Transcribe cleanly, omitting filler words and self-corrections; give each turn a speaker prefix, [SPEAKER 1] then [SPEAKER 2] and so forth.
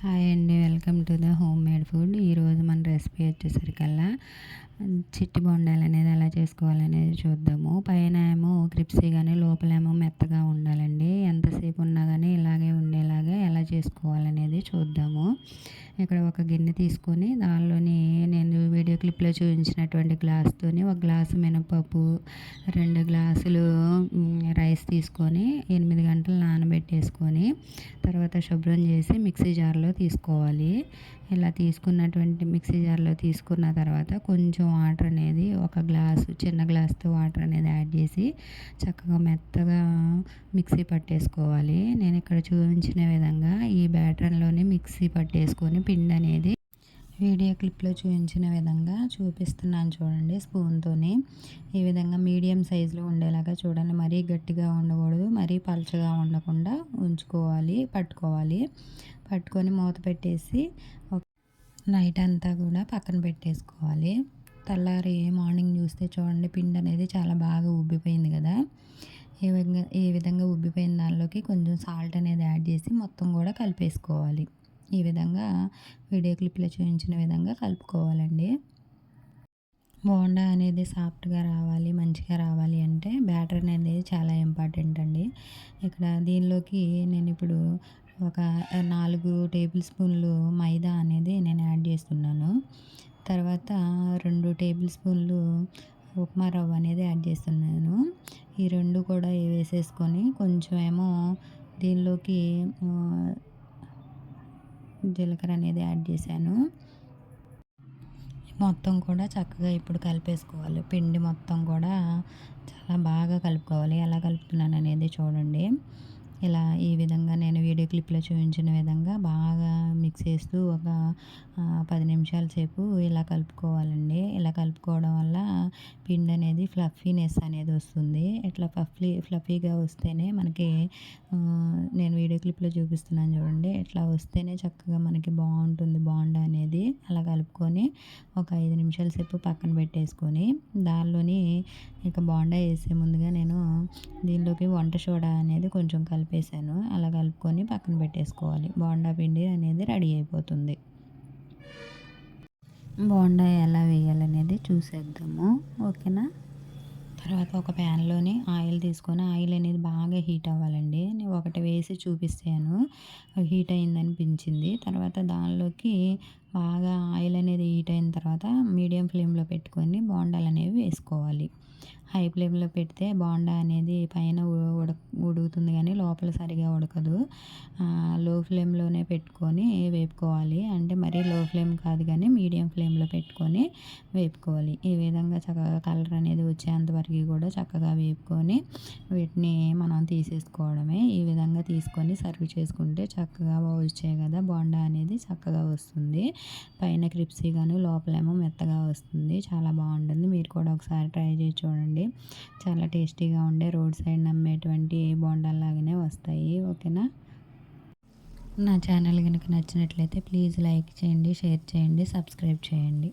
[SPEAKER 1] Hi అండి, welcome to the home made food. ఈరోజు మన రెసిపీ వచ్చేసరికల్లా చిట్టి బొండాలు అనేది ఎలా చేసుకోవాలనేది చూద్దాము. పైన ఏమో క్రిప్సీ కానీ లోపలేమో మెత్తగా ఉండాలండి. ఎంతసేపు ఉన్నా కానీ ఇలాగే ఉండేలాగా ఎలా చేసుకోవాలనేది చూద్దాము. ఇక్కడ ఒక గిన్నె తీసుకొని దానిలోని నేను వీడియో క్లిప్లో చూపించినటువంటి గ్లాస్తోని ఒక గ్లాసు మినపప్పు, 2 గ్లాసులు రైస్ తీసుకొని 8 గంటలు నానబెట్టేసుకొని తర్వాత శుభ్రం చేసి మిక్సీ జార్లో తీసుకోవాలి. ఇలా తీసుకున్నటువంటి మిక్సీ జార్లో తీసుకున్న తర్వాత కొంచెం వాటర్ అనేది ఒక గ్లాసు చిన్న గ్లాస్తో వాటర్ అనేది యాడ్ చేసి చక్కగా మెత్తగా మిక్సీ పట్టేసుకోవాలి. నేను ఇక్కడ చూపించిన విధంగా ఈ బ్యాటర్లోనే మిక్సీ పట్టేసుకొని పిండి అనేది వీడియో క్లిప్లో చూపించిన విధంగా చూపిస్తున్నాను చూడండి. స్పూన్తోని ఈ విధంగా మీడియం సైజులో ఉండేలాగా చూడండి. మరీ గట్టిగా ఉండకూడదు, మరీ పలచగా ఉండకుండా పట్టుకోవాలి. పట్టుకొని మూత పెట్టేసి నైట్ అంతా కూడా పక్కన పెట్టేసుకోవాలి. తెల్లారి మార్నింగ్ చూస్తే చూడండి పిండి అనేది చాలా బాగా ఉబ్బిపోయింది కదా. ఈ విధంగా ఉబ్బిపోయిన దానిలోకి కొంచెం సాల్ట్ అనేది యాడ్ చేసి మొత్తం కూడా కలిపేసుకోవాలి. ఈ విధంగా వీడియో క్లిప్లో చూపించిన విధంగా కలుపుకోవాలండి. బోండా అనేది సాఫ్ట్గా రావాలి, మంచిగా రావాలి అంటే బ్యాటర్ అనేది చాలా ఇంపార్టెంట్ అండి. ఇక్కడ దీనిలోకి నేను ఇప్పుడు ఒక 4 టేబుల్ స్పూన్లు మైదా అనేది నేను యాడ్ చేస్తున్నాను. తర్వాత 2 టేబుల్ స్పూన్లు ఉప్మా రవ్వ అనేది యాడ్ చేస్తున్నాను. ఈ 2 కూడా వేసేసుకొని కొంచెం ఏమో దీనిలోకి జీలకర్ర అనేది యాడ్ చేశాను. మొత్తం కూడా చక్కగా ఇప్పుడు కలిపేసుకోవాలి. పిండి మొత్తం కూడా చాలా బాగా కలుపుకోవాలి. ఎలా కలుపుతున్నాను అనేది చూడండి. ఇలా ఈ విధంగా నేను వీడియో క్లిప్లో చూపించిన విధంగా బాగా మిక్స్ చేస్తూ ఒక 10 నిమిషాల సేపు ఇలా కలుపుకోవాలండి. ఇలా కలుపుకోవడం వల్ల పిండి అనేది ఫ్లఫీనెస్ అనేది వస్తుంది. ఇట్లా ఫ్లఫీగా వస్తేనే మనకి నేను వీడియో క్లిప్లో చూపిస్తున్నాను చూడండి. ఇట్లా వస్తేనే చక్కగా మనకి బాగుంటుంది బోండా అనేది. అలా కలుపుకొని ఒక 5 నిమిషాల సేపు పక్కన పెట్టేసుకొని దానిలోని ఇక బోండా వేసే ముందుగా నేను దీనిలోకి వంట సోడా అనేది కొంచెం కలిపేసాను. అలా కలుపుకొని పక్కన పెట్టేసుకోవాలి. బోండా పిండి అనేది రెడీ అయిపోతుంది. బోండా ఎలా వేయాలనేది చూసేద్దాము, ఓకేనా. తర్వాత ఒక ప్యాన్లోని ఆయిల్ తీసుకొని ఆయిల్ అనేది బాగా హీట్ అవ్వాలండి. నేను ఒకటి వేసి చూపిస్తాను, హీట్ అయిందనిపించింది. తర్వాత దానిలోకి బాగా ఆయిల్ అనేది హీట్ అయిన తర్వాత మీడియం ఫ్లేమ్లో పెట్టుకొని బోండాలు అనేవి వేసుకోవాలి. హై ఫ్లేమ్లో పెడితే బోండా అనేది పైన ఉడుకుతుంది కానీ లోపల సరిగా ఉడకదు. లో ఫ్లేమ్లోనే పెట్టుకొని వేపుకోవాలి. అంటే మరీ లో ఫ్లేమ్ కాదు కానీ మీడియం ఫ్లేమ్లో పెట్టుకొని వేపుకోవాలి. ఈ విధంగా చక్కగా కలర్ అనేది వచ్చేంతవరకు కూడా చక్కగా వేపుకొని వీటిని మనం తీసేసుకోవడమే. ఈ విధంగా తీసుకొని సర్వ్ చేసుకుంటే చక్కగా వచ్చాయి కదా బోండా అనేది చక్కగా వస్తుంది. పైన క్రిప్సీగాను లోపలేమో మెత్తగా వస్తుంది. చాలా బాగుంటుంది. మీరు కూడా ఒకసారి ట్రై చేసి చూడండి. చాలా టేస్టీగా ఉండే రోడ్ సైడ్ అమ్మేటువంటి బోండాల్లాగానే వస్తాయి, ఓకేనా. నా ఛానల్ కనుక నచ్చినట్లయితే ప్లీజ్ లైక్ చేయండి, షేర్ చేయండి, సబ్స్క్రైబ్ చేయండి.